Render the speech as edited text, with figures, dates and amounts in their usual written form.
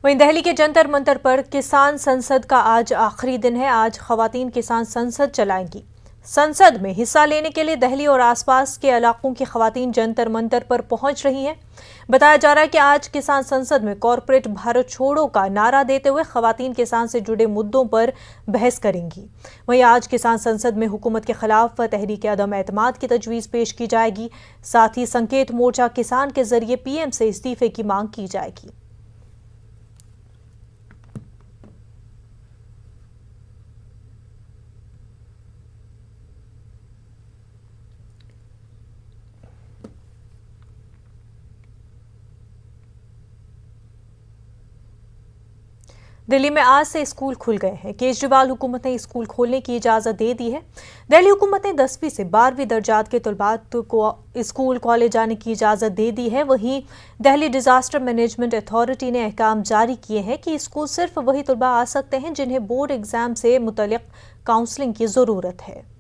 वहीं दिल्ली के जंतर मंतर पर किसान संसद का आज आखिरी दिन है। आज खवातीन किसान संसद चलाएंगी। संसद में हिस्सा लेने के लिए दिल्ली और आसपास के इलाकों की खवातीन जंतर मंतर पर पहुंच रही हैं। बताया जा रहा है कि आज किसान संसद में कॉरपोरेट भारत छोड़ो का नारा देते हुए खवातीन किसान से जुड़े मुद्दों पर बहस करेंगी। वहीं आज किसान संसद में हुकूमत के खिलाफ तहरीक अदम एतमाद की तजवीज़ पेश की जाएगी। साथ ही संकेत मोर्चा किसान के जरिए पीएम से इस्तीफे की मांग की जाएगी। दिल्ली में आज से स्कूल खुल गए हैं। केजरीवाल हुकूमत ने स्कूल खोलने की इजाज़त दे दी है। दिल्ली हुकूमत ने 10वीं से 12वीं दर्जात के तलबात को स्कूल कॉलेज जाने की इजाज़त दे दी है। वहीं दिल्ली डिजास्टर मैनेजमेंट अथॉरिटी ने अहकाम जारी किए हैं कि स्कूल सिर्फ वही तलबा आ सकते हैं जिन्हें बोर्ड एग्जाम से मुतल्लिक काउंसलिंग की ज़रूरत है।